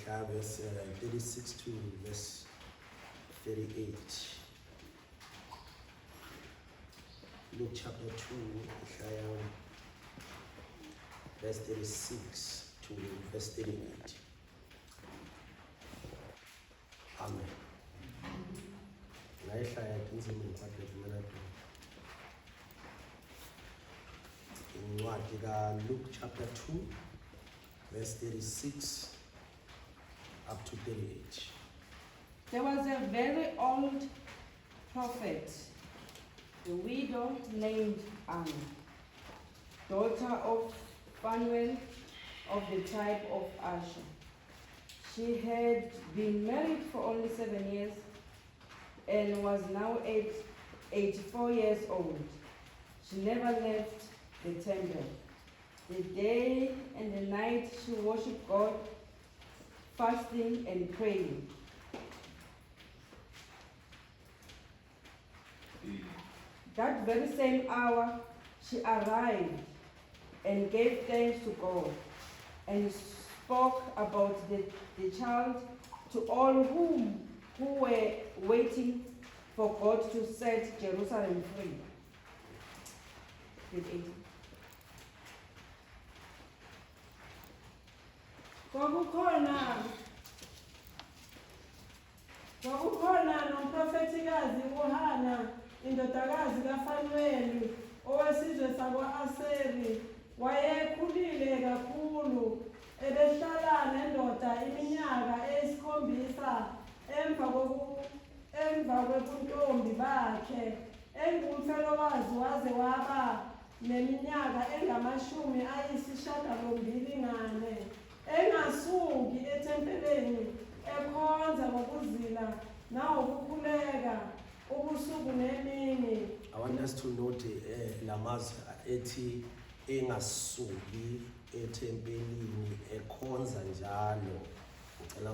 verse 36 to verse 38. Luke chapter 2, verse 36 to verse 38. Amen. In Luke chapter 2, verse 36 up to 38. There was a very old prophet, a widow named Anna, daughter of Phanuel of the tribe of Asher. She had been married for only 7 years and was now 84 years old. She never left the temple. The day and the night she worshipped God, fasting and praying. That very same hour she arrived and gave thanks to God and spoke about the child to all who were waiting for God to set Jerusalem free. Verse 18. Kwakukhona nomprofetikazi uHana indodakazi kaFanueli owesizwe sakwa-Aseri, wayekhulile kakhulu, ebehlala nendoda iminyaka eyisikhombisa emva kwebuntombi bakhe, engumfelokazi waze waba neminyaka engama-84, engasuki ethempeleni, ekhonza ngokuzila nangokukhuleka ubusuku nemini. I want us to note lamazwi ethi engasuki ethempelini ekhonza njalo. Ngicela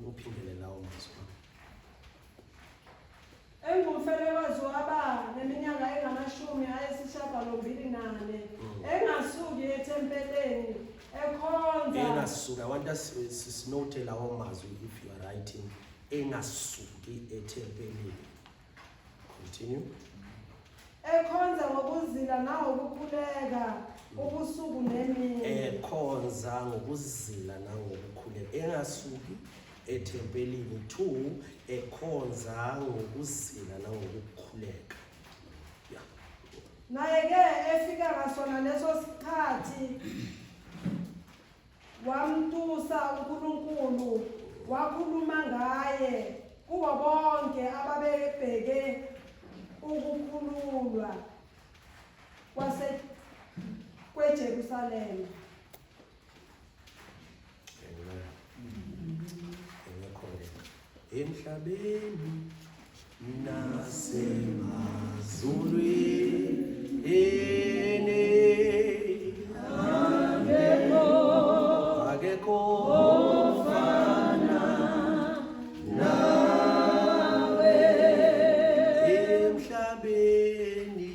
uphindele lawo mazwi. Engumfelokazi waba neminyaka engama-84, engasuki ethempeleni ekhonza. Engasuki. I want us to note lawo mazwi if you are writing engasuki ethempelini. Continue. Ekhonza ngokuzila nangokukhuleka ubusuku nemini. Ekhonza ngokuzila nangokukhuleka. Engasuki ethempelini. 2, ekhonza ngokuzila nangokukhuleka. Yeah. Naye-ke efika ngasona leso sikhathi wamtusa uNkulunkulu, wakhuluma ngaye kubo bonke ababebheke ukukhululwa kweJerusalema. Emhlabeni nasemazulwini akekho ofana nawe. Emhlabeni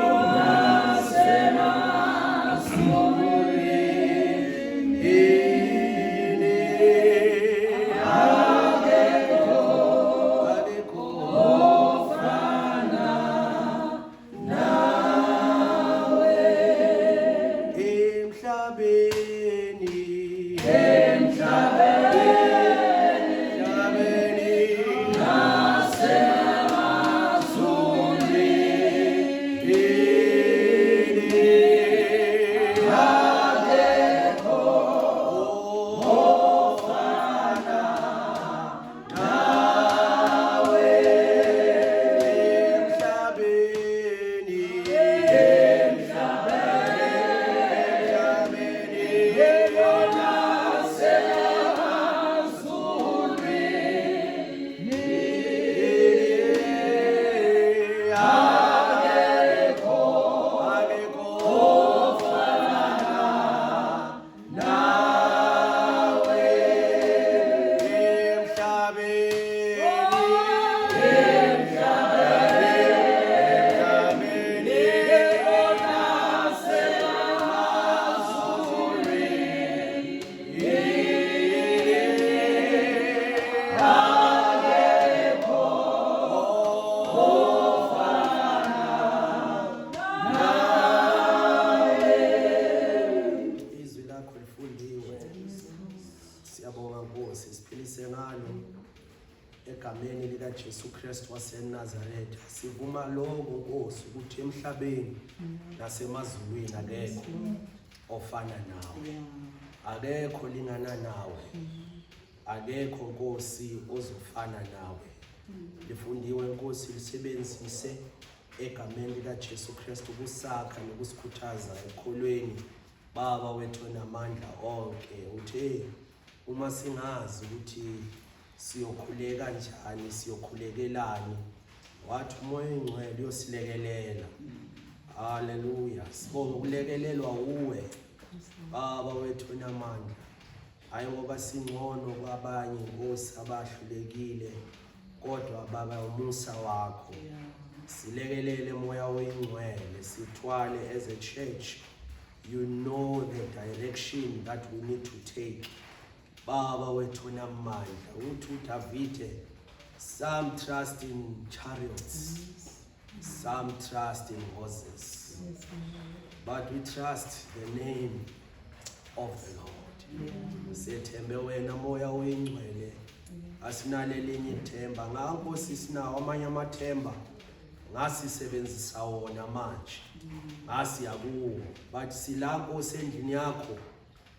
nasemazulwini likaJesu Kristu waseNazaretha sivuma lokho Nkosi ukuthi emhlabeni nasemazulwini akekho ofana nawe, akekho lingana nawe, akekho Nkosi ozofana nawe. Lifundiwe Nkosi lisebenzise egameni likaJesu Kristu kusakha nokusikhuthaza ekholweni Baba wethu namandla onke. Uthe uma singazi ukuthi siyokhuleka kanjani siyokhulekelani, wathi uMoya Oyingcwele uyosilekelela. Haleluya, sibonga ukulekelelwa uwe Baba wethu namandla, hayi ngoba singcono kwabanye Nkosi abahlulekile, kodwa Baba umusa wakho. Silekelele Moya Oyingcwele, sithwale as a church. You know the direction that we need to take. Baba wethu namandla, uthi uDavide, some trust in chariots, some trust in horses, but we trust the name of the Lord. Sethembe wena Moya Oyingcwele, asinale elinye ithemba. Ngakho sisinawo amanye amathemba ngasisebenzisa wona manje, ngasiya kuwo, but silapho sendlini yakho.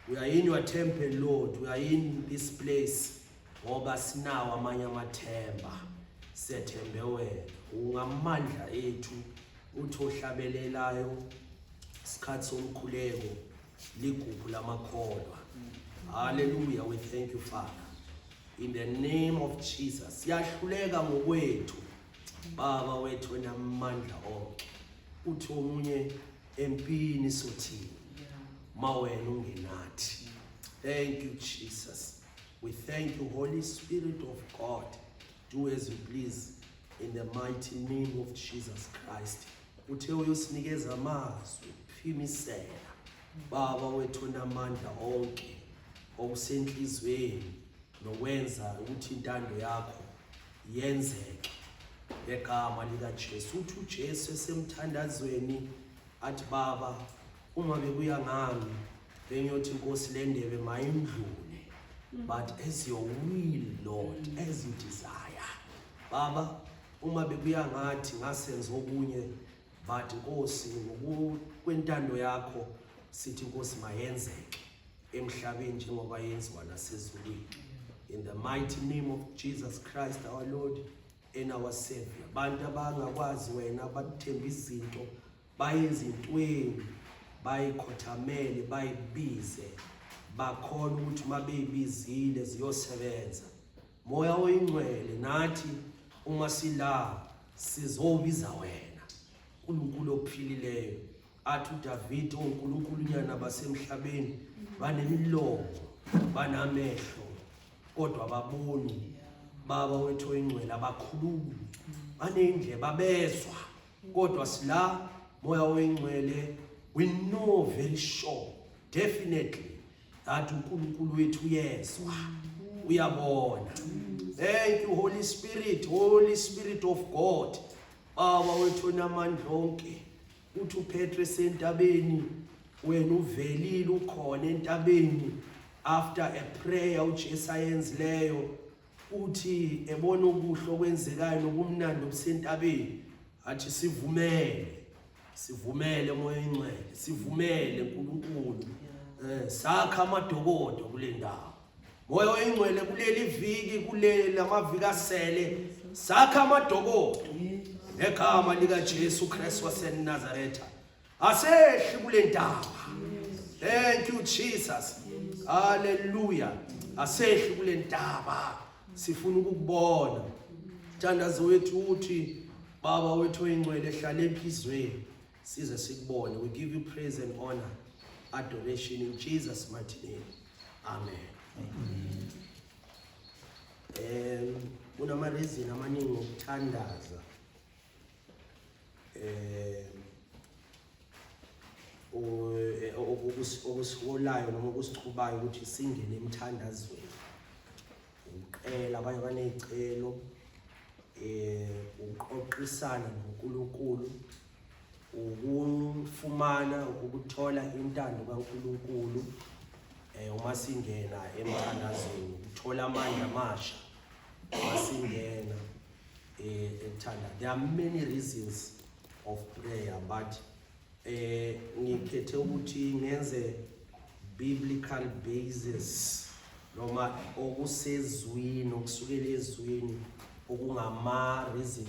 We are in your temple, Lord. We are in this place. Ngoba sinawo amanye amathemba. Sethembe wena ungamandla ethu, uthi ohlabelelayo isikhathi somkhuleko ligugu lamakholwa. Hallelujah. We thank you, Father. In the name of Jesus. Siyahluleka ngokwethu Baba wethu namandla onke. Uthi omunye empini sothini mawena ungenathi. Thank you, Jesus. We thank you, Holy Spirit of God. Do as you please in the mighty name of Jesus Christ. Uthe uyosinikeza amazwi ukuphimisela Baba wethu namandla onke okusenhlizweni nokwenza ukuthi intando yakho yenzeke ngegama likaJesu. Uthi uJesu esemthandazweni athi Baba uma bekuya ngami bengiyothi Nkosi le ndebe mayindlule, but as your will, Lord, as you desire. Baba uma bekuya ngathi ngasenza okunye, but Nkosi ngokwentando yakho sithi Nkosi mayenzeke emhlabeni njengoba yenziwa nasezulwini. In the mighty name of Jesus Christ our Lord and our Savior. Bantu abangakwazi wena bathemba izinto bayenza intweni, bayikhothamele, bayibize, bakholwa ukuthi mabeyibizile ziyosebenza. Moya Oyingcwele nathi uma sila sizobiza wena uNkulunkulu ophilileyo. Athi uDavide uNkulunkulu nyana basemhlabeni banemilomo banamehlo kodwa baboni. Baba wethu Oyingcwele abakhulumi, banendlebe abezwa kodwa sila Moya Oyingcwele. We know very sure, definitely, that uNkulunkulu wethu uyezwa, uyabona. Thank you, Holy Spirit, Holy Spirit of God. Baba wethu namandla onke, uthi uPetru esentabeni, wena uvelile ukhona entabeni. After a prayer uJesu ayenzileyo, uthi ebona ubuhle okwenzekayo nokumnandi obusentabeni, athi sivumele Moya Oyingcwele, sivumele uNkulunkulu. Sakha amadokodo kule ndawo. Moya Oyingcwele kuleli viki, kuleli amaviki asele, sakha amadokodo ngegama likaJesu Kristu waseNazaretha. Asehli kule ndawo. Thank you, Jesus. Hallelujah. Asehli kule ndaba. Sifuna ukukubona. Thandazo wethu uthi Baba wethu Oyingcwele ehlala emphizweni size sikubone. We give you praise and honor, adoration in Jesus' mighty name. Amen. Kunamarezini amaningi okuthandaza okusiholayo noma okusichubayo ukuthi singene emthandazweni. Uqela abanye banezicelo ukuqoqisana noNkulunkulu, ukufumana ukuthola intando kaNkulunkulu uma singena emthandazweni, ukuthola amandla amasha uma singena. There are many reasons of prayer, but ngikhethe ukuthi ngenze biblical basis noma okusezwini okusukela ezwini okungama reason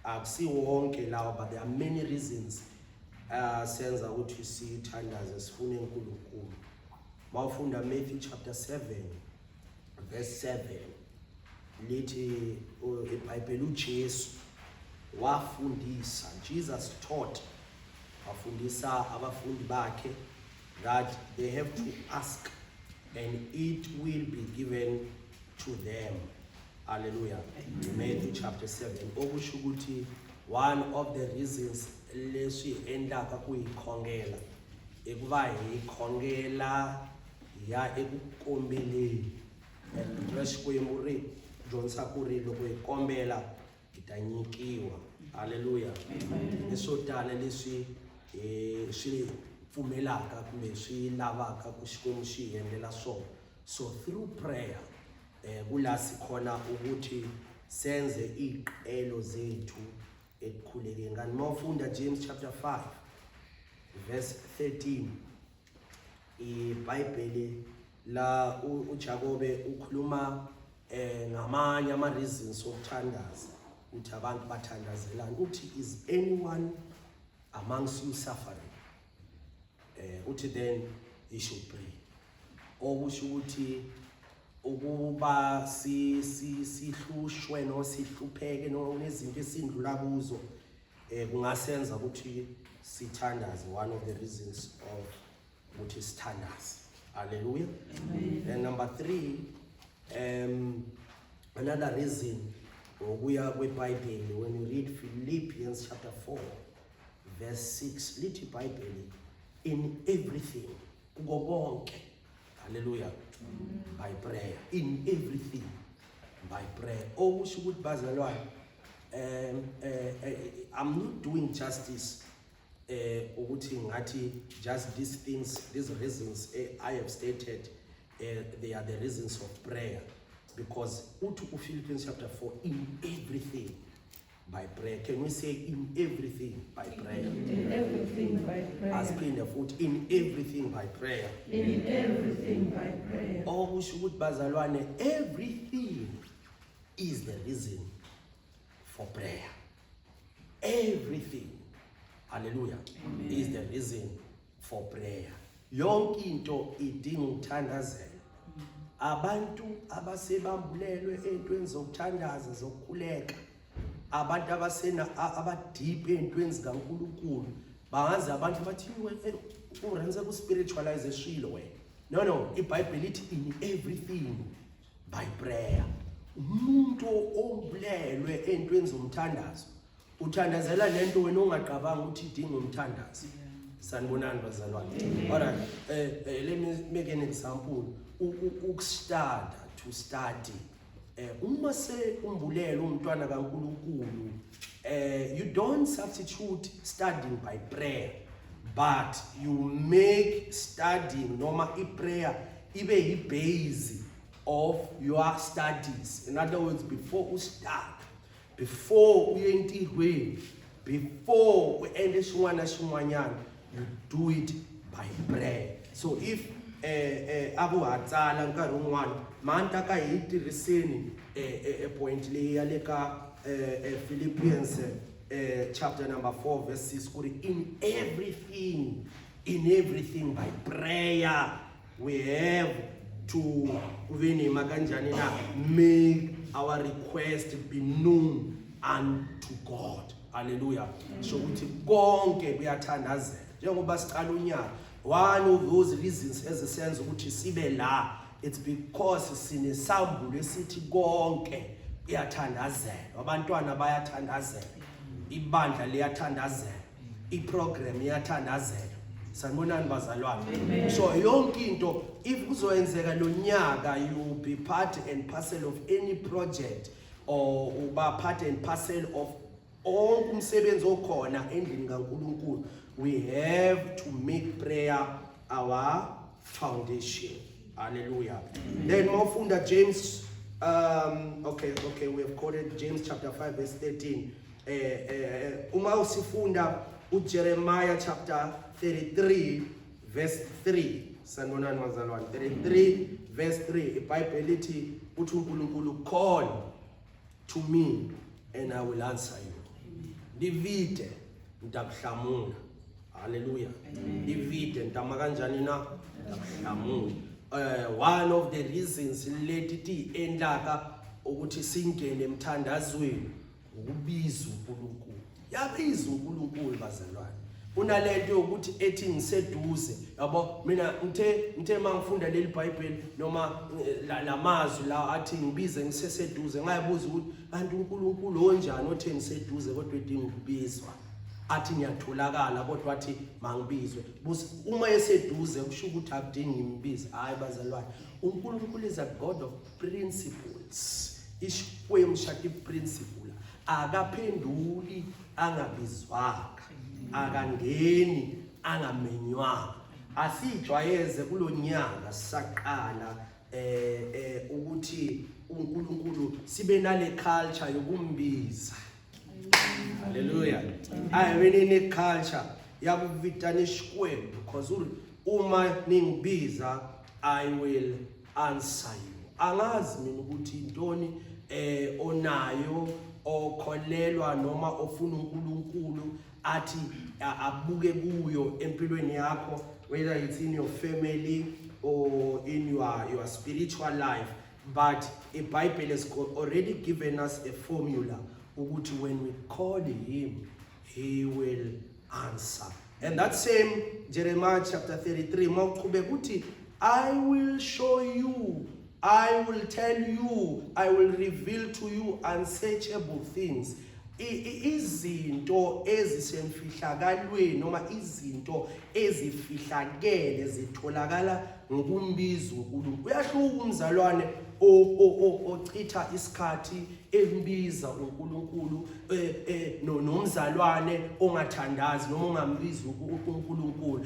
akusiwonke lawo, but there are many reasons senza ukuthi sithandaze sifune uNkulunkulu. Mawufunda Matthew chapter 7 verse 7 lithi eBhayibheli uJesu wafundisa, Jesus taught, wafundisa abafundi bakhe that they have to ask and it will be given to them. Hallelujah. Matthew chapter 7. Okusho ukuthi one of the reasons leswi endaka kuyikhongela ekuba yikhongela ya ekukombeleni fresh kwemuri John Sakuri loko ikombela itanyikiwa. Hallelujah. Lesotala leswi swi pfumelaka kumbe swi lavaka ku Xikwembu xi endlela swona. So through prayer kula sikhona ukuthi senze iqelo zethu ekukhulekeni. Ngani mawufunda James chapter 5 verse 13 iBhayibheli la uJakobe ukhuluma ngamanye ama reasons okuthandaza ukuthi abantu bathandazelana ukuthi is anyone amongst you suffering uthi then he should pray. Okusho ukuthi ukuba sihlushwe no sihlupheke no nezinto esindlula kuzo kungasenza ukuthi sithandaze. One of the reasons of ukuthi sithandaze. Hallelujah. Amen. And number 3, another reason okuya kweBhayibheli, when you read Philippians chapter 4 verse 6 lithi iBhayibheli in everything kuko konke, hallelujah, by prayer, in everything by prayer. Okusho ukuthi bazalwane I'm not doing justice ukuthi ngathi just these things, these reasons I have stated they are the reasons of prayer, because uthi Philippians chapter 4 in everything by prayer. Can we say in everything by prayer? In everything by prayer. As in the foot, in everything by prayer. In everything by prayer. Okusho ukuthi bazalwane everything is the reason for prayer. Everything, hallelujah, amen, is the reason for prayer. Yonke into idinga ukuthandazela. Abantu abasebambulelwe entweni zokuthandaza zokukhuleka, abantu abasena abadeep entweni zikaNkulunkulu, bangaze abantu bathi urenze ku spiritualize eshilo wena. No, iBhayibheli ithi in everything by prayer. Umuntu ombulelwe entweni zomthandazo uthandazela lento wena ongaqabanga ukuthi idinga umthandazo. Sanibonani bazalwane. Alright, let me make an example. To study. Uma se umbulele umntwana kaNkulunkulu, you don't substitute studying by prayer, but you make studying noma prayer ibe yi-base of your studies. In other words, before you start, before uye entirweni, before uende xin'wana xin'wanyana, you do it by prayer. So if abu hatsala nkarhi wun'wana manta ka hi tirhiseni point leyi ya le ka Philippians chapter number 4 verse 6 kuri in everything by prayer we have to make our request be known unto God. Hallelujah. So ukuthi konke kuyathandazela njengoba siqala unyaka. One of those reasons ezisenza ukuthi sibe la, it's because sinesambulo esithi konke kuyathandazela. Abantwana bayathandazela, ibandla liyathandazela, iprogram iyathandazela. Sanibonani bazalwane. So yonke into if kuzoyenzeka lo nyaka, you be part and parcel of any project or uba part and parcel of all umsebenzi okhona endlini kaNkulunkulu, we have to make prayer our foundation. Hallelujah. Then mawufunda James Okay, we have quoted James chapter 5 verse 13. Uma usifunda uJeremiah chapter 33 verse 3. Sanibonani bazalwane. 33 verse 3. iBhayibheli lithi uthi uNkulunkulu, call to me and I will answer you. Divide ntakuhlamula. Hallelujah. Divide ntama kanjani na? Ntakuhlamula. One of the reasons leti endlaka ukuthi singene emthandazweni ukubiza uNkulunkulu. Yabiza uNkulunkulu bazalwane. Unalento yokuthi ethi ngiseduze, yabo mina ngithe mangifunda leli iBhayibheli noma lamazwi la athi ngibize ngiseseduze, ngayabuza ukuthi kanti uNkulunkulu onjani othe ngiseduze kodwa edinga ukubizwa. Athi ngiyatholakala kodwa athi mangibizwe. Uma eseduze kusho ukuthi akudingi ngimbize. Hayi bazalwane, uNkulunkulu is a God of principles. Isikwemu shati principle. Akaphenduli angabizwanga, akangeni angamenywanga. Asijwayeze kulonyanga saqala ukuthi uNkulunkulu sibe nale culture yokumbiza. Hallelujah. Ayibene culture yakuvitana isikwembu because uma ningibiza I will answer you. Angazi mina ukuthi intoni onayo okholelwa noma ofuna uNkulunkulu athi abuke kuyo empilweni yakho, whether it's in your family or in your spiritual life, but the Bible has already given us a formula ukuthi when we call him he will answer. And that same Jeremiah chapter 33 mawuqhubeka uthi I will show you, I will tell you, I will reveal to you unsearchable things. Izinto ezisemfihlakalweni noma izinto ezifihlakele zitholakala ngokumbiza uNkulunkulu. Uyahluka umzalwane ochitha isikhathi embiza uNkulunkulu nomzalwane ongathandazi noma ongambiza uNkulunkulu.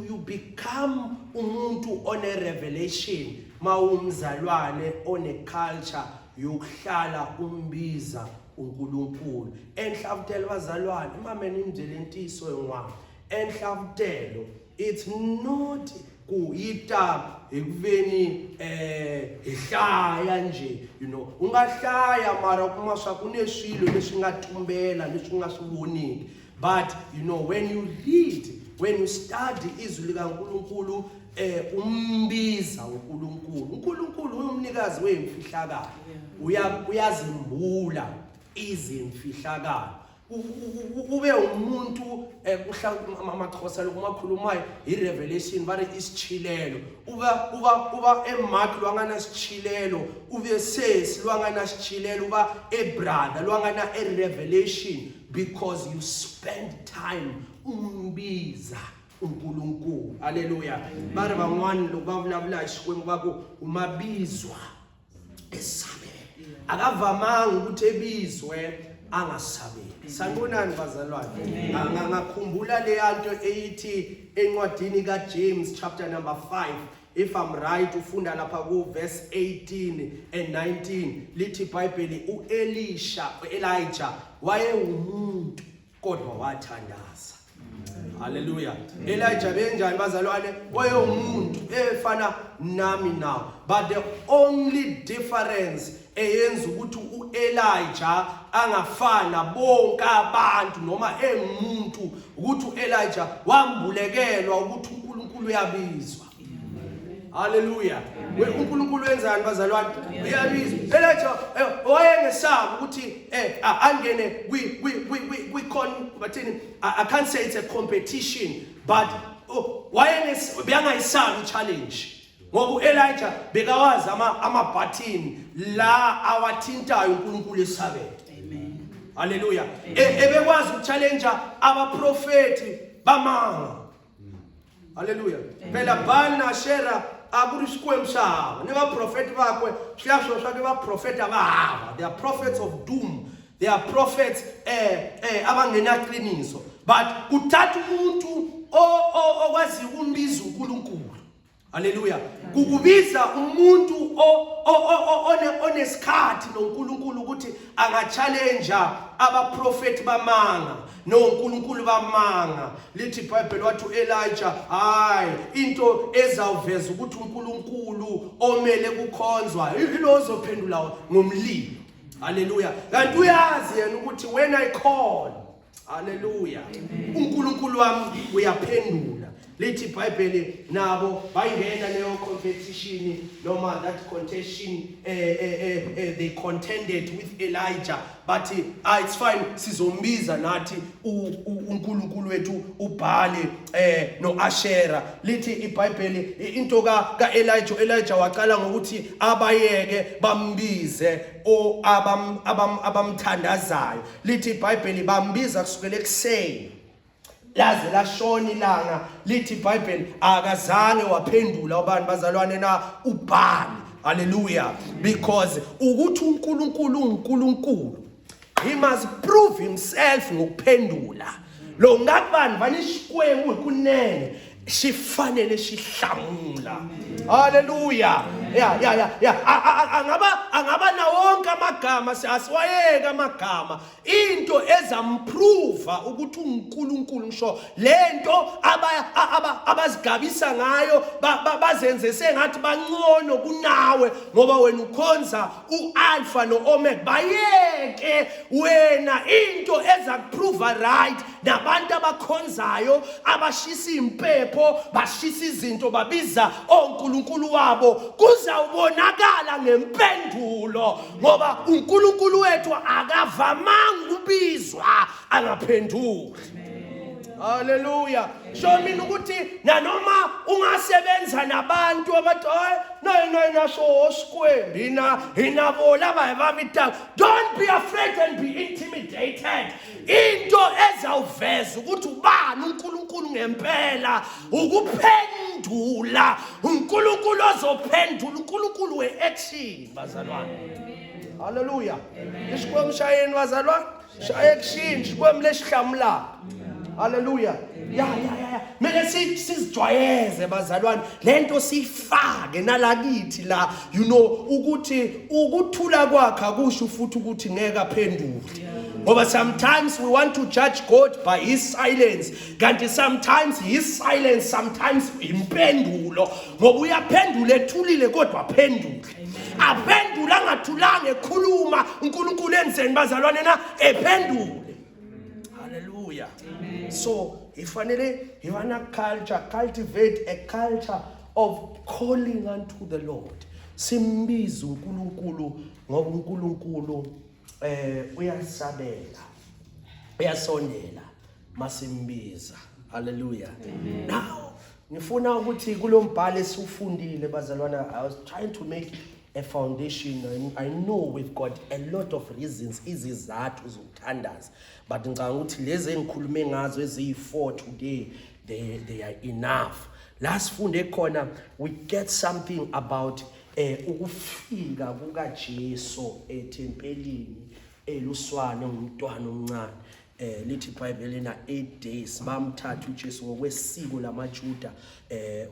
You become umuntu one revelation mawumzalwane one culture yokuhlala umbiza uNkulunkulu. Enhlabutelo bazalwane, imameni indlela entiso engwami. Enhlabutelo, it's not kuyita ekuveni ehlaya nje, you know. Ungahlaya mara kuma swa kuneshilo leswi nga tumbela leswi nga swiboniki. But you know, when you read, when you study izwi lika uNkulunkulu umbiza uNkulunkulu. uNkulunkulu uyumnikazi wemfihlakalo. Uyazimbula izimfihlakalo. Ube umuntu amaXhosa lokumakhulumayo irevelation bare isichilelo. Uba eMark lwangana isichilelo, ube sesi lwangana isichilelo, uba ebrother lwangana erevelation, because you spend time umbiza uNkulunkulu. Hallelujah. Bare bangwani lokubavula isikwembu bakho umabizwa esabe. Akavamanga ukuthi ebizwe angasabeli. Sanibonani bazalwane. Ngakhumbula le yanto eyithi encwadini kaJames chapter number 5, if I'm right, ufunda lapha ku verse 18 and 19, lithi iBhayibheli Elijah waye umuntu kodwa wathandaza. Hallelujah. Elijah benjani bazalwane? Waye umuntu efana nami now. But the only difference eyenza ukuthi uElijah angafana bonke abantu noma engumuntu ukuthi uElijah wambulekelwa ukuthi uNkulunkulu uyabizwa. Hallelujah. uNkulunkulu wenzani bazalwane? Uyabizwa. Elijah wayengesabi ukuthi angene I can't say it's a competition, but wayengesabi challenge. Ngoba uElijah bekawazi amabhathini la awathintayo uNkulunkulu esabela. Amen. Hallelujah. Ebekwazi ukuchallenge abaprofeti bamanga. Hallelujah. Phela Baal na Asherah akurisikwe mshaba. Neba prophet bakwe siyasho shake ba prophet ababa. They are prophets of doom. They are prophets abangena qiniso. But kuthatha umuntu okwazi ukumbiza uNkulunkulu. Haleluya. Kukubiza umuntu onesikhathi noNkulunkulu ukuthi angachallenge abaprofeti bamanga noNkulunkulu bamanga. Lithi iBhayibheli wathi uElijah hayi into ezawuveza ukuthi uNkulunkulu omele kukhonzwa yilo ozophendula ngomlilo. Haleluya. Kanti uyazi yena ukuthi when I call, haleluya, uNkulunkulu wami uyaphendula. Lithi iBhayibheli nabo bayingena leyo competition noma that contention they contended with Elijah, but it's fine, sizombiza nathi uNkulunkulu wethu uBhali noAshera. Lithi iBhayibheli into kaElijah waqala ngokuthi abayeke bambize abamthandazayo. Lithi iBhayibheli bambiza kusukela ekuseni laze lashona ilanga. Lithi iBhayibheli akazange waphendula abantu bazalwane na uBhali. Hallelujah. Because ukuthi uNkulunkulu he must prove himself ngokuphendula. Lo ngakubani vanishkwemu kunene shifanele shihlamula. Hallelujah. Angaba na wonke amagama asiwayeka amagama into ezamprova ukuthi uNkulunkulu ngisho lento abazigabisa ngayo bazenze sengathi bangcono kunawe ngoba wena ukhonza uAlpha noOmega. Bayeke wena into ezakuprova right nabantu abakhonzayo abashisa impepho bashisa izinto babiza oNkulunkulu wabo kuzawubonakala ngempendulo ngoba uNkulunkulu wethu akavamanga ubizwa angaphenduli. Hallelujah. Show me ukuthi nanoma ungasebenza nabantu abathi nasho oskwembi inabola bayababita. Don't be afraid and be intimidated. Into ezawuveza ukuthi ubani uNkulunkulu ngempela ukuphendula. uNkulunkulu ozophendula, uNkulunkulu we-action bazalwane. Hallelujah. Isikwemu shayeni bazalwane, shaya action, isikwemu lesihlamula. Hallelujah. Mele sizijwayeze bazalwane lento sifake nalakithi la, you know, ukuthi ukuthula kwakhe akusho futhi ukuthi ngeke aphendule. But sometimes we want to judge God by his silence. Kanti sometimes his silence, sometimes impendulo. Ngoba uyaphendula ethulile kodwa aphendule. Aphendula ngathulanga ekhuluma uNkulunkulu enzeni bazalwane na ephendule. Hallelujah. So ifanele yiwana cultivate a culture of calling unto the Lord. Simbiza uNkulunkulu ngoba uNkulunkulu uyasabela, uyasondela masimbiza. Hallelujah. Now ngifuna ukuthi kulombhalo esufundile bazalwana, I was trying to make a foundation, and I know we've got a lot of reasons izizathu zokuthandaza, but ngicabanga ukuthi lezi engikhulume ngazo eziyi4 today they are enough. Last funde khona we get something about ukufika kukaJesu etempelini eluswane ngumntwana omncane. Lithi iBhayibheli na 8 days bamthatha uJesu ngokwesiko lamaJuda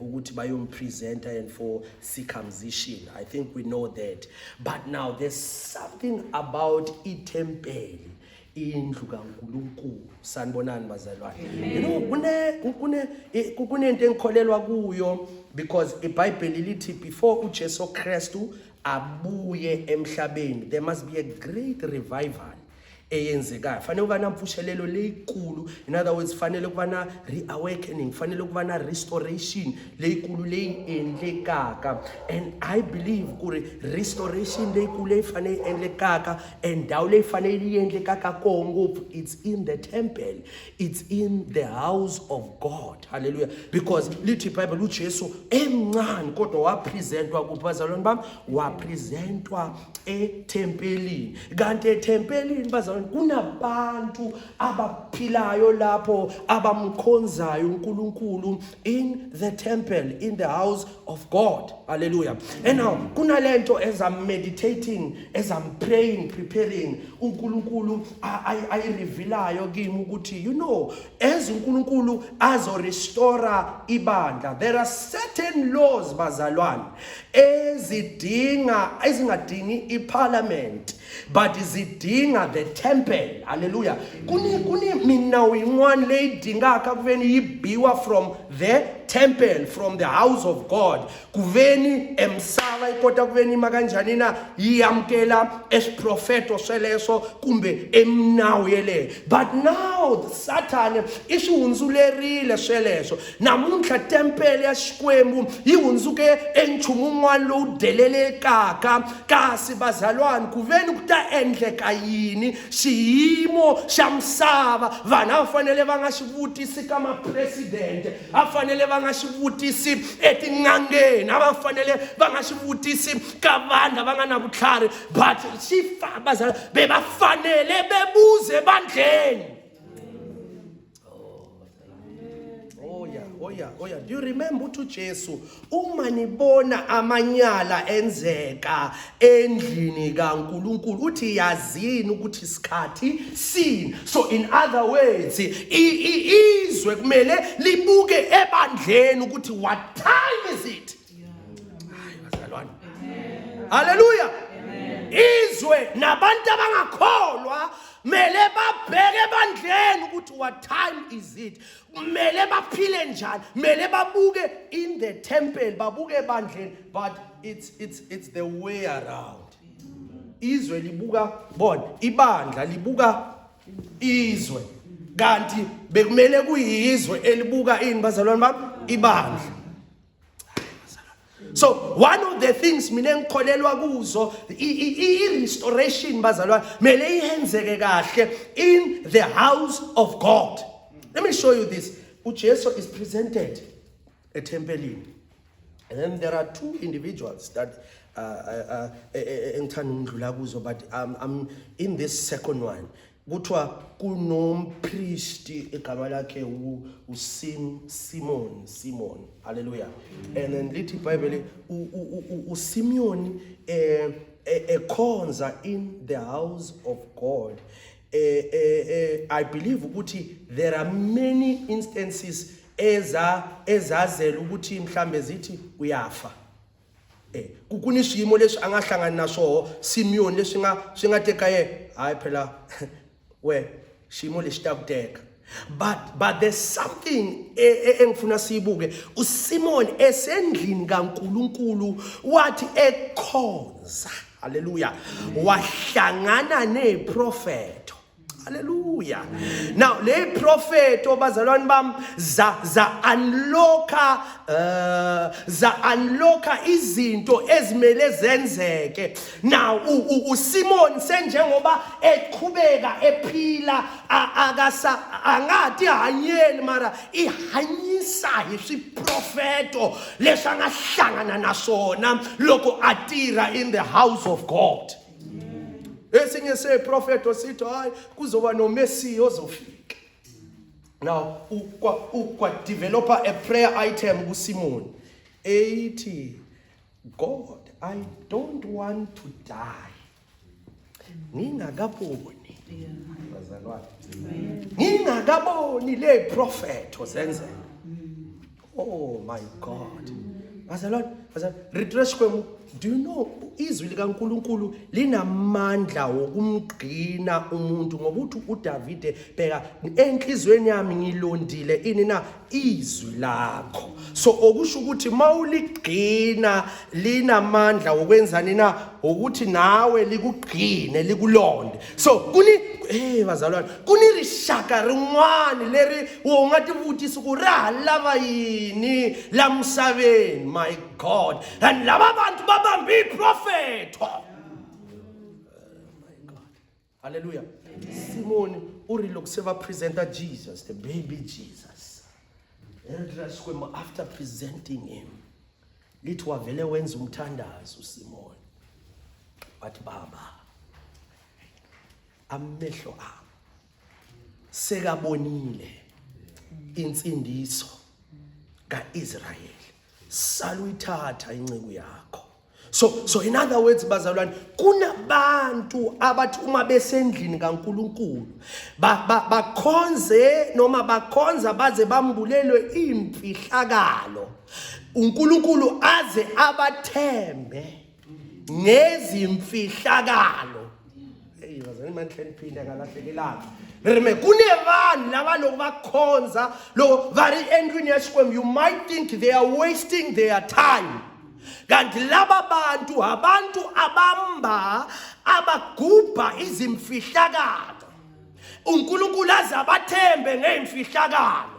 ukuthi bayompresenta and for circumcision. I think we know that. But now there's something about itempeli, indlu kaNkulunkulu. Sanibonani bazalwane. You know kunento engikholelwa kuyo, because iBhayibheli lithi before uJesu Kristu abuye emhlabeni there must be a great revival eyenzekayo. Fanele kuba namfushelelo leyikhulu. In other words, fanele kuba na reawakening, fanele kuba na restoration leyikhulu leyendlekaka. And I believe kuri restoration leyikhulu efanele endlekaka endawo lefanele yendlekaka kongo, it's in the temple, it's in the house of God. Hallelujah. Because lithi iBhayibheli uJesu emncane kodwa wapresentwa kubazalwane bami, wapresentwa etempelini. Kanti etempelini bazalwane bazalwane, kunabantu abaphilayo lapho abamkhonzayo uNkulunkulu in the temple, in the house of God. Hallelujah. And now kunalento as I'm meditating, as I'm praying, preparing, uNkulunkulu ayirevelayo kimi ukuthi, you know, as uNkulunkulu azo restore ibandla, there are certain laws bazalwane ezingadingi iparliament, but zidinga the temple. Hallelujah. Kuni mina uyinqwani leyidingaka kuveni yibiwa from the temple, from the house of God. Kuveni emsala ikota kuveni makanjani na yamkela esprofeto sweleso kumbe emnawele. But now Satan ishunzulerile sweleso. Namunhla temple ya Xikwembu yihunzuke enchumungwana lo delele kaka kasi bazalwane kuveni kuta endleka yini xiyimo xa misava vanhu afanele va nga xivutisi ka ma-president afanele va nga xivutisi etin'angeni afanele va nga xivutisi ka vanhu va nga na vutlhari but bazalwane be va fanele bebuze bandleni. Oh yeah. Do you remember uthi Jesu uma nibona amanyala enzeka endlini kaNkulunkulu uthi yazini ukuthi isikhathi sini? So in other words, izwe kumele libuke ebandleni ukuthi what time is it? Bazalwane. Hallelujah. Izwe nabantu abangakholwa mele babheke ebandleni ukuthi what time is it? Mele baphile njani? Mele babuke in the temple, babuke ebandleni, but it's the way around. Izwe libuka bona, ibandla libuka izwe. Kanti bekumele kuyizwe elibuka ini bazalwane bami? Ibandla. So one of the things mina ngikholelwa kuzo i-restoration bazalwane mele ihenzeke kahle in the house of God. Let me show you this. uJesu is presented a temple, and then there are two individuals that engithanda ukudlula kuzo, but I'm in this second one. Kuthiwa kunompristi egama lakhe Simon. Hallelujah. And then lithi iBhayibheli uSimon ekhonza in the house of God. I believe ukuthi there are many instances ezazela ukuthi mhlambe zithi uyafa. Kukunishimo leswi angahlangana naso Simeon leswi singateka hayi phela we shimo lesitakuteka. But there's something engifuna sibuke. uSimon esendlini kaNkulunkulu wathi ekhonza. Hallelujah. Wahlangana neprofeto. Hallelujah. Now le prophet bazalwane bam za unlocka izinto ezimele zenzeke. Now uSimon senjengoba eqhubeka ephila angathi hanyeli mara ihanyisa isiprofeto lesangahlangana nasona loko atira in the house of God. Esinye sepropheto sithi hayi kuzoba no Messi ozofika. Now ukwa developer a prayer item kuSimon ethi, God, I don't want to die ngingakaboni ngingakaboni le propheto zenzeka. Oh my God. Bazalwane retresh kwenu. Do you know izwi likaNkulunkulu linamandla wokumgcina umuntu ngoba uthi uDavide bheka enhlizweni yami ngilondile ini na izwi lakho. So okusho ukuthi mawuligcina linamandla wokwenzani na ukuthi nawe likugcine likulonde. So bazalwane kunirishaka rin'wana leri ungathi vutisa ku ra lava yini la misaveni. My God. And lava bantu babambi prophet. My God. Hallelujah. Simon uri lokuseva presenter Jesus, the baby Jesus. After presenting him, litwa vele wenza umthandazo uSimon. But Baba, amehlo abo sekabonile insindiso kaIsrayeli, saluyithatha inceku yakho. So in other words, bazalwane, kunabantu abathi uma besendlini kaNkulunkulu bakhonze noma bakhonza baze bambulelwe imfihlakalo, uNkulunkulu aze abathembe ngezimfihlakalo. Hey bazalwane, manhleni phinde ngalahlekelana. Kunevanhu lava loko bakhonza loko vari endlwini ya Xikwembu, you might think they are wasting their time. Kanti laba bantu abantu abagubha izimfihlakalo, uNkulunkulu aze abathembe ngezimfihlakalo.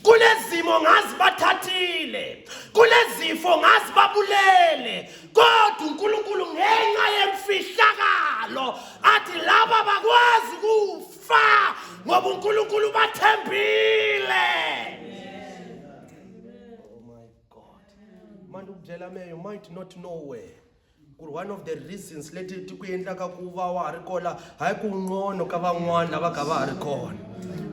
Kunezimo ngazi bathathile, kunezifo ngazi babulele, kodwa uNkulunkulu ngenxa yemfihlakalo athi laba bakwazi kufa ngoba uNkulunkulu bathembile. You might not know where. One of the reasons let it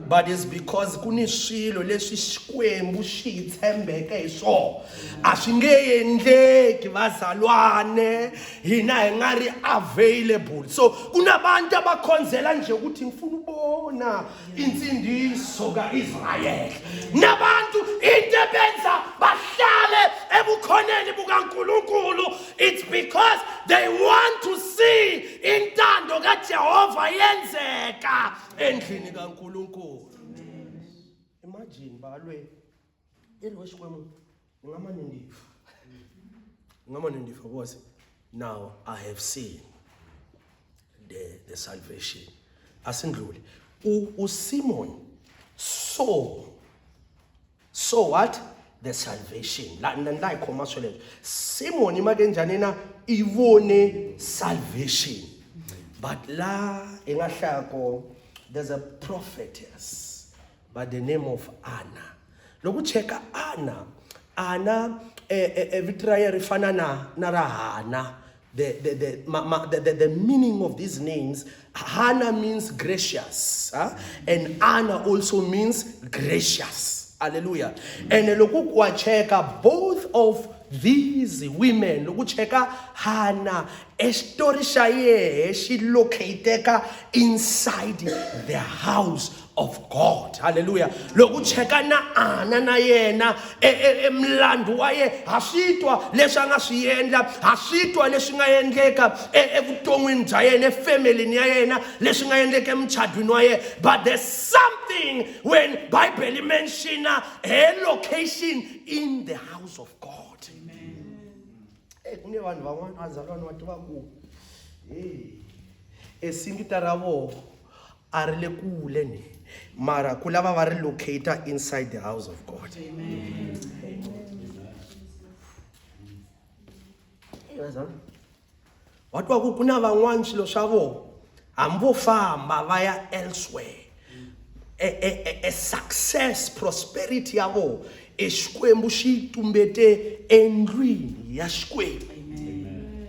but it's because kunishilo lesi Xikwembu xithembeke so asingeyendleki bazalwane hina engari available. So kunabantu abakhonzela nje ukuthi ngifuna ubona insindiso kaIsrayeli, nabantu into benza bahlale ebukhoneni bukaNkulunkulu. It's because they want to see intando kaJehova yenzeka endlini kaNkulunkulu. Imagine balwe elweshikwemu ngamanendifa boss. Now I have seen the salvation. Asindlule uSimon saw what? The salvation. La ndai commercial. Simon imakenjani na ivone salvation. But la engahlako there's a prophetess by the name of Anna. Loku cheka Anna vitraya rifana na Rahana. The meaning of these names, Hannah means gracious, and Anna also means gracious. Hallelujah. And loku kwa cheka both of these women, loku cheka Hannah, she located inside the house of God. Hallelujah. Loku cheka na Anna na yena emlandu waye hashitwa lesanga siyendla, hashitwa lesinga yendleka evutongweni bya yena, family ni yena lesinga yendleka emchadweni waye. But there's something when Bible mention a location in the house of God. Kune vanhu van'wana azalwana vativa ku esingita ravo ari le kule ni mara kulava va relocate inside the house of God. Amen. Watwa ku kuna van'wana swilo swa vo hambo famba vaya elsewhere. A success, prosperity yavo Xikwembu xi tumbete endlwini ya Xikwembu. Amen.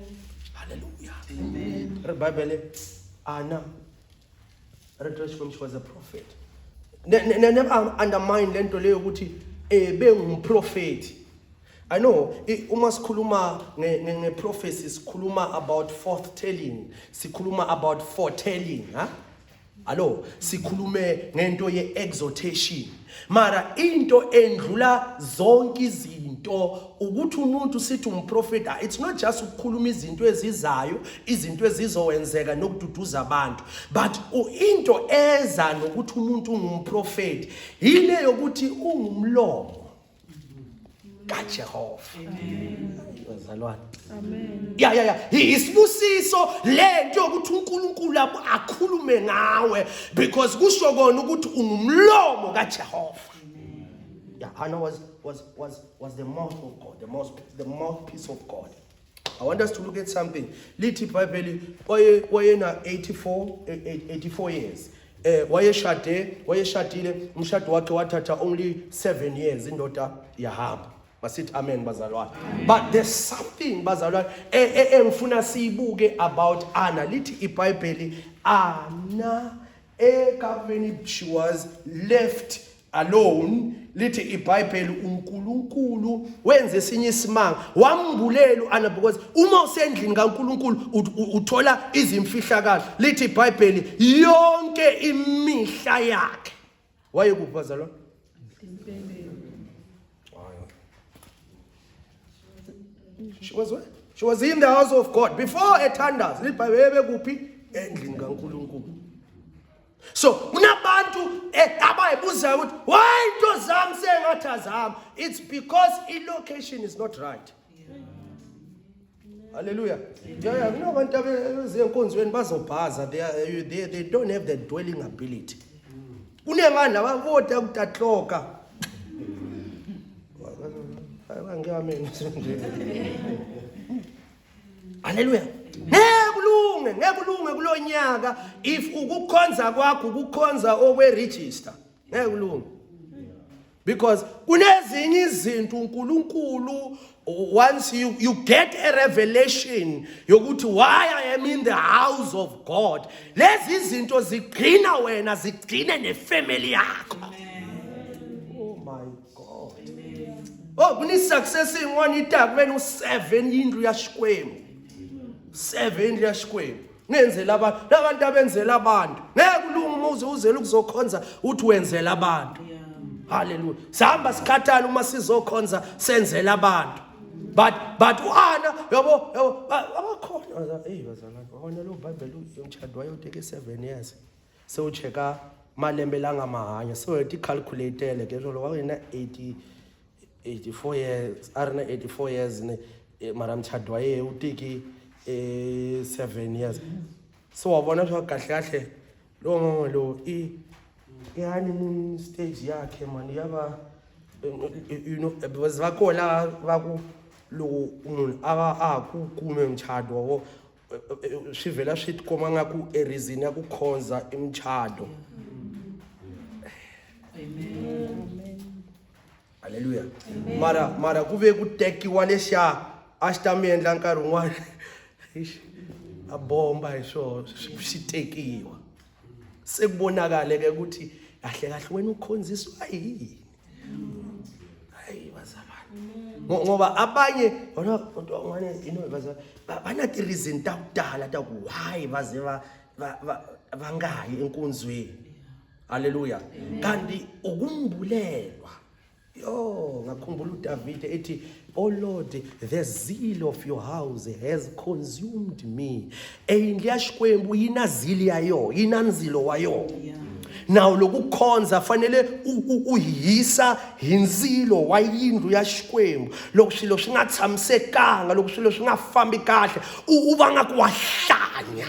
Hallelujah. Amen. The Bible Anna, she was a prophet. Never undermine lento leyo ukuthi bengumprofeti. I know uma sikhuluma nge-prophecy sikhuluma about forthtelling, sikhuluma about foretelling, Allo, sikhulume ngento ye-exhortation. Mara into endlula zonke izinto ukuthi umuntu sithi umprofeti, it's not just ukukhuluma izinto ezizayo, izinto ezizowenzeka nokududuza abantu, but into eza nokuthi umuntu ungumprofeti ile yokuthi ungumlomo kaJehova. Amen. Amen. Yeah. Isibusiso lento yokuthi uNkulunkulu akhulume ngawe because kusho kona ukuthi ungumlomo kaJehova. Yeah, Hannah was the mouth of God, the mouthpiece of God. I want us to look at something. Lithi Bible wayena 84 years. Wayeshadile umshado wakhe wathatha only 7 years indoda yahamba. Basithi amen bazalwane. But there's something bazalwane engifuna siyibuke about Anna. Lithi iBhayibheli Anna ekaveni she was left alone. Lithi iBhayibheli uNkulunkulu wenze esinye isimanga wambulela Anna because uma usendlini kaNkulunkulu uthola izimfihlakalo. Lithi iBhayibheli yonke imihla yakhe wayekubazalwane. She was what? She was in the house of God before ethandaza. Lithi iBhayibheli kuphi endlini kaNkulunkulu. So kunabantu abayibuza ukuthi why into zami sengathi azami. It's because location is not right. Hallelujah. Yeah, kunabantu abezenkonzweni bazobhaza, they don't have the dwelling ability. Kunengani labavota kutatloka. Hallelujah. Ngekulunge kulonyaka if ukukhonza kwakho ukukhonza okwe-register. Ngekulunge. Because kunezinye izinto uNkulunkulu once you get a revelation yokuthi why I am in the house of God. Lezi izinto zigcina wena zigcine nefamily yakho. Oh my God. Oh, kuni success in one itak when u7 indlu yashikwemu. 7 indlu yashikwemu. Ngenzela abantu abenzela abantu. Ngekulunga umuze uzela ukuzokhonza uthi wenzela abantu. Hallelujah. Sihamba sikhathala uma sizokhonza senzela abantu. But uAnna yabo abakhona bazalwane wona lo Bible umtshado wayoteke 7 years. So checka malembe langa mahanya so ethi calculatele ke lo wayena 84 years arena 84 years ne mara mtshado waye utiki 7 years. So wabona sho kahle lo honeymoon stage yakhe man yaba you know because vakola vaku lo umuntu akukume umtshado sivela shithi koma ngaku ereason yakukhonza imtshado. Amen. Hallelujah. Mara kube kutekiwa lesha astamendla nkarhi un'wana abomba isho sitekiwa sekubonakala ke ukuthi kahle wena ukhonziswa yini. Hayi bazalwane ngoba abanye bona ngane banathi reason takudala taku why baze bangayi enkonzweni. Hallelujah. Kanti ukumbulelwa ngakhumbula uDavid ethi oh Lord, the zeal of your house has consumed me. Indlu yashikwembu yinazili yayo yinanzilo wayo. Now lokukhonza fanele uyisa inzilo wayindlu yashikwembu lokushilo shingatshamisekanga lokushilo shingafambi kahle uba ngakuwahlanya.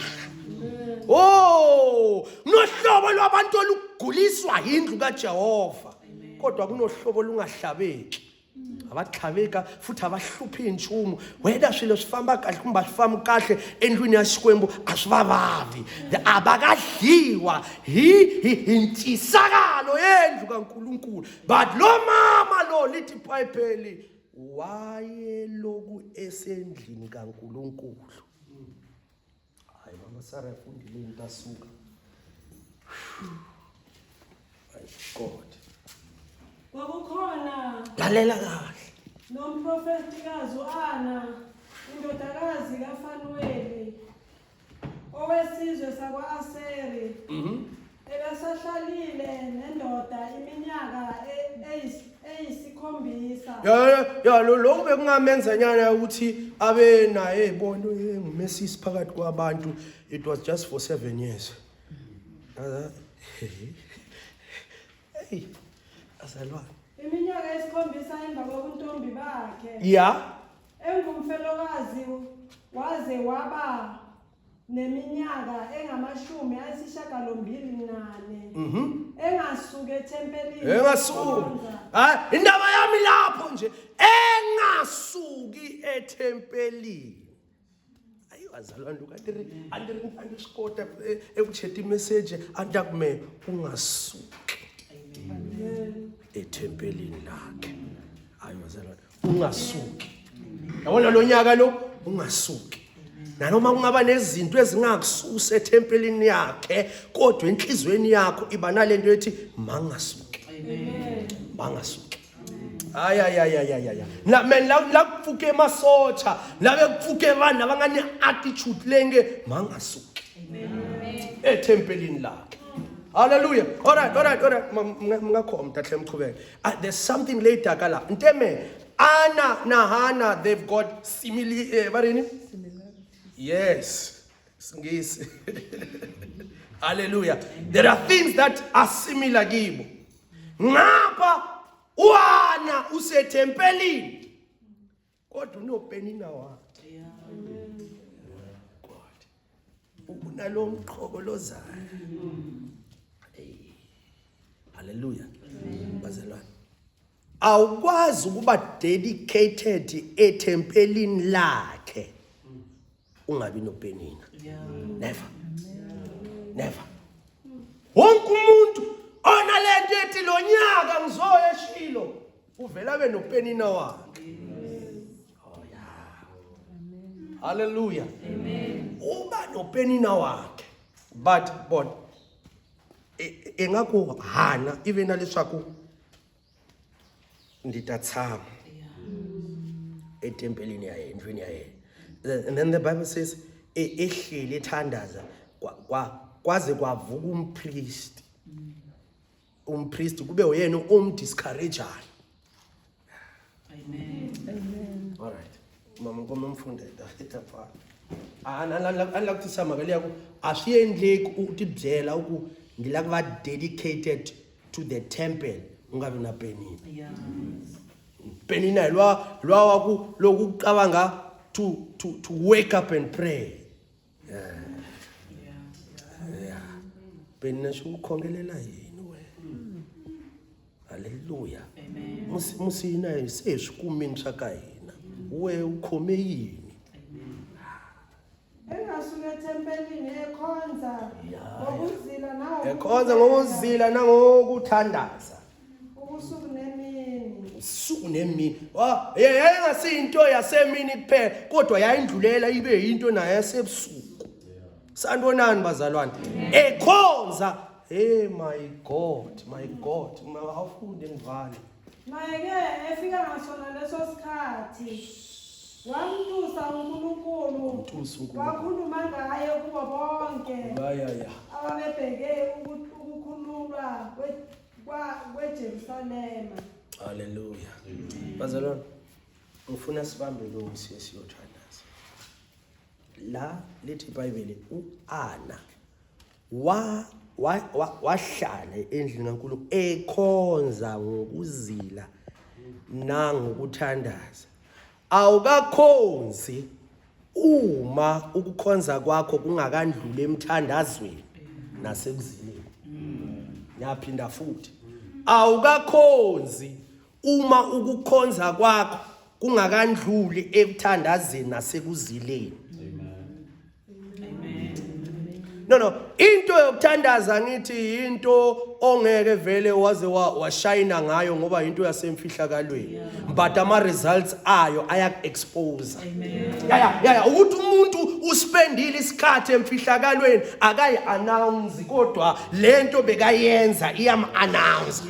Oh, nohlobo lwabantu oluguliswa indlu kaJehova kodwa kunohlobo lungahlabeki. Abaxhabeka futhi abahluphi inchumo whether shilo sifamba kahle kumba sifamba kahle endlwini yashikwembu asibabavi abakadliwa intshisakalo yendlu kaNkulunkulu. But lo mama lo lithi iBhayibheli wayeloku esendlini kaNkulunkulu. Hayi mama Sarah ufundile into asuka. My God. Kwakukhona lalela kahle nomprofetikazi uAnna indodakazi kaFanueli owesizwe sakwa-Aseri. Ebesahlalile nendoda iminyaka eyisikhombisa. Ya lo bekungamenza nyana ukuthi abe naye bono ngumesisi phakathi kwabantu. It was just for 7 years. Hey. Azalwane. Iminyaka esikhombisa emva kobuntombi bakhe. Yeah. Engumfelokazi waze waba neminyaka engamashumi ayisishagalombilinane. Engasuke ethempelini. Engasuki. Hayi indaba yami lapho nje engasuki ethempelini. Azalwane lokatiri andiskota ekuchetha imessage antakume ungasuki. Amen. Ethempelini lakhe. Hayi bazalwane ungasuki. Yabona lo nyaka lo ungasuki. Nanoma kungaba nezinto ezingakususa ethempelini yakhe, kodwa enhlizweni yakho iba nalento ethi mangasuki. Amen. Mangasuki. La kufuke masocha, la kufuke abantu abangane attitude lenge mangasuki. Amen. Ethempelini lakhe. Hallelujah. All right. Mngakho mtahle mchubeke. There's something later kala. Nteme Anna na Hannah, they've got similar yes. Singisi. Hallelujah. There are things that are similar kibo. Ngapha uHana usethempelini. Kodwa unopenina wakhe. God. Unalo mqhokolozayo. Hallelujah. Bazalwane. Awukwazi ukuba dedicated ethempelini lakhe ungabi nopenina. Never. Wonke umuntu onalento ethi lo nyaka ngizoya eShilo uvela abe nopenina wakhe. Oh yeah. Hallelujah. Amen. Uba nopenina wakhe. But engakho Hana even leswaku nditatsama etempelini yaye endlwini yaye. And then the Bible says ehleli ethandaza kwaze kwavuka umpriest. Umpriest kube uyena omdiscourageayo. Amen. All right. Mama ngoma mfundela etapha. Like to sama kale yakho asiyendleki ukudibyela uku ndila kuba dedicated to the temple ungabe na penina. Yeah. Penina lwa waku lokucabanga to wake up and pray. Yeah. Penina shukhongelela yini we. Hallelujah. Amen. Musina yesesikumini saka yena. We ukhome yini? Engasuka etempelini ekhonza ngokuzila nawo. Ekhonza ngokuzila nangokuthandaza. Ubusuku nemini. Usuku nemini. Yayingasinto yasemini kuphela kodwa yayindlulela ibe yinto nayo yasebusuku. Santoni bazalwane? Ekhonza. Hey my God. Awufunde ngivale. Naye efika ngasona leso sikhathi. Wamtusa uNkulunkulu. Wakhuluma ngaye kubo bonke. Ababebheke ukukhululwa kweJerusalema. Hallelujah. Bazalwane, ngifuna sibambe lo siyothandaza. La lithi iBhayibheli uAna wahlala endlini kaNkulunkulu ekhonza ngokuzila nangokuthandaza. Awukakhonzi uma ukukhonza kwakho kungakandlule emthandazweni nasekuzileni. Yaphinda futhi. Awukakhonzi uma ukukhonza kwakho kungakandluli ekuthandazeni nasekuzileni. No. Into yokuthandaza ngithi into ongeke vele waze washayina ngayo ngoba into yasemfihlakalweni. But ama results ayo aya-expose. Yeah. Ukuthi umuntu uspendile isikhathi emfihlakalweni akayi-announce kodwa lento bekayenza iyam-announce.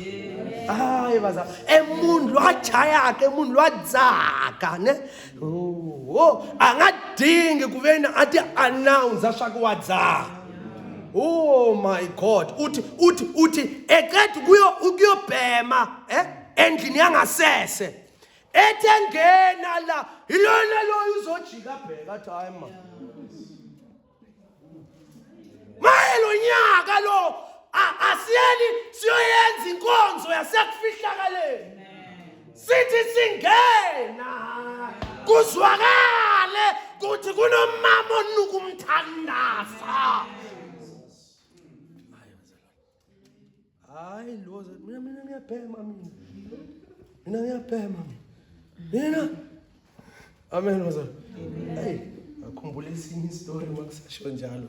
Hayi baza emuntu lwachayaka emuntu lwadzaka ne angadingi kuvena athi announce ashaka wadzaka. Oh my God. Uthi eqeda ukuyobhema endlini yangasese. Etengena la ilona lo uzojika bheka athi hayi ma. Mayelo nyaka lo asiyeli siyoyenza inkonzo yasekufihlakaleni. Sithi singena kuzwakale kuthi kunomama onukumthandaza. Hayi lo mina ngiyabhema mina. Amen wazalo. Hey, akhumbula esinye story makusasho njalo.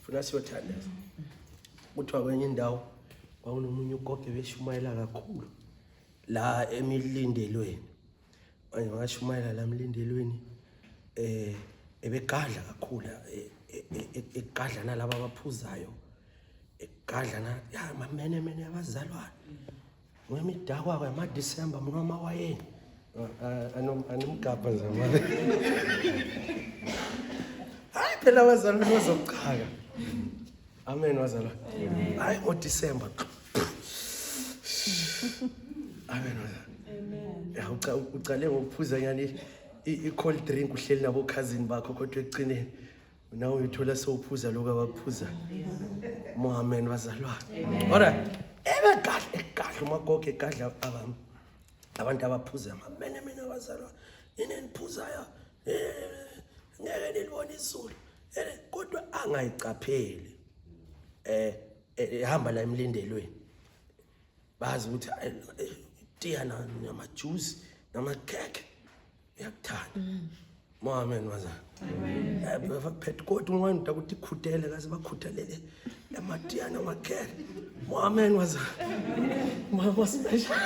Funa siyothandaza. Kuthiwa kwenye indawo kwaunomunye ugogo beshumayela kakhulu la emilindelweni. manje ngashumayela la mlindelweni ebegadla kakhulu egadla nalabo abaphuzayo egadla na ya mamene abazalwane ngwemidakwa kwa December mnoma wayeni anomgabha zamanje hayi phela abazalwane bazochaka amen wazalwane hayi ngoDecember amen ya ucale ngokuphuza yani i-cold drink uhleli nabo cousin bakho kodwa ecineni nawe uyithola sewuphuza lokho abaphuza amen wazalwane alright egadla umagogo egadla abantu abaphuza mamene wazalwane ineniphuzayo ngeke nilibone izulu kodwa angayicapheli ehamba la emlindelweni bazi ukuthi tiya namajuice namakhekhe yakuthanda amen wazalwane bafaphethe kodwa ungayenza ukuthi ikhutele kaze bakhuthalele amatiya namakhekhe amen wazalwane mama special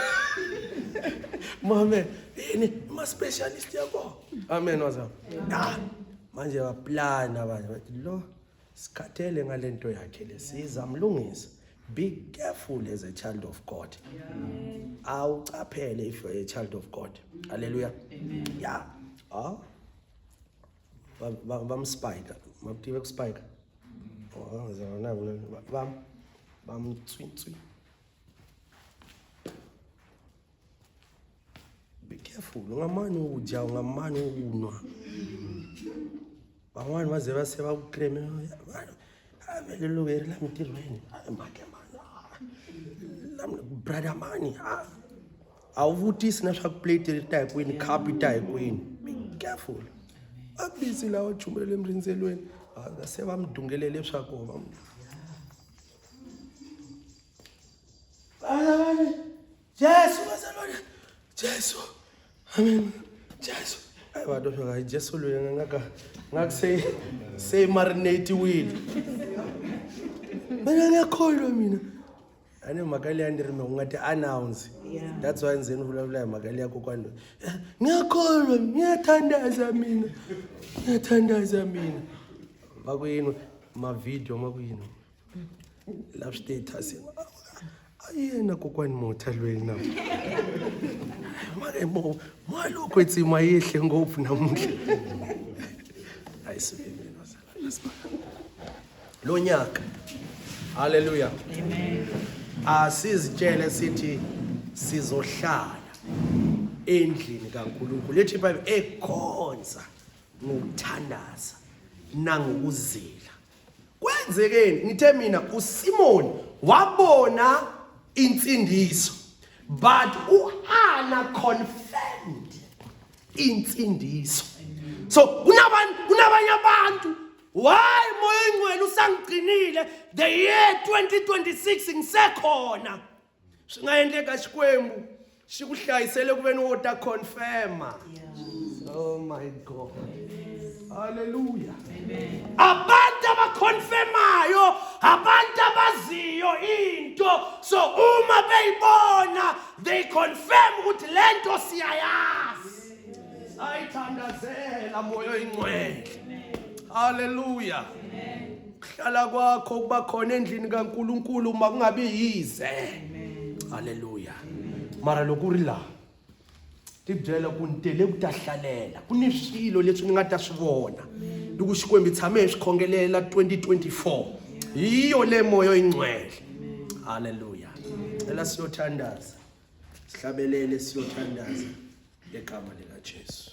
Mohammed ini ma specialist yabo amen wazalwane manje baplana abanye bathi lo sikhathele ngalento yakhe lesiza mlungisa. Be careful as a child of God. Awucaphele if you are a child of God. Hallelujah. Amen. Yeah. Bam spiker. Mabtive spiker. Bam twin. Be careful. Ungamani uja, ungamani unwa. Bangwani baze base bakukreme. Amele lugeri la mitirweni. Brother mani, awuvutisi na swa plate ta kwini cup ta kwini. Be careful. Abisi la ochumele emrinzelweni. Akase bamdungelele swako bam. Jesu. Amen. Jesu. Ay badosho Jesu lo say marinate wini. Mina ngiyakholwa mina. Ane magali yandirime ungathi announce. That's why nzeni uvula magali yakho kwando. Ngiyakholwa, ngiyathandaza mina. Makuyini ma video makuyini. Love status. Ayena kokwani mothalweni na. Manje malokho ethi mayehle ngophu namuhla. Ayisibeni wazala. Lo nyaka. Hallelujah. Amen. Asizitshele sithi sizohlala endlini kaNkulunkulu. Lethi iBhayibheli ekhonza ngokuthandaza nangokuzila. Kwenzekeni ngithe mina uSimoni wabona insindiso but uHana confirmed insindiso. So kunabanye abantu why moya engcwele usangqinile the year 2026 ngisekhona singayendeka xikwembu xikuhlayisele kube nota confirma. Oh my God. Hallelujah. Amen. Abantu abaconfirmayo, abantu abaziyo into, so uma beyibona they confirm ukuthi lento siyayazi. Ayithandazela moyo ingcwele. Hallelujah. Amen. Hlala kwakho kuba khona endlini kaNkulunkulu uma kungabi yize. Hallelujah. Mara lokuri la tibjela kuntele kutahlalela kunishilo lethu ngata swivona lokuxikwembi tshame xikhongelela 2024 iyo le moyo ingcwele. Hallelujah. Ela siyothandaza sihlabelele siyothandaza egama lika Jesu.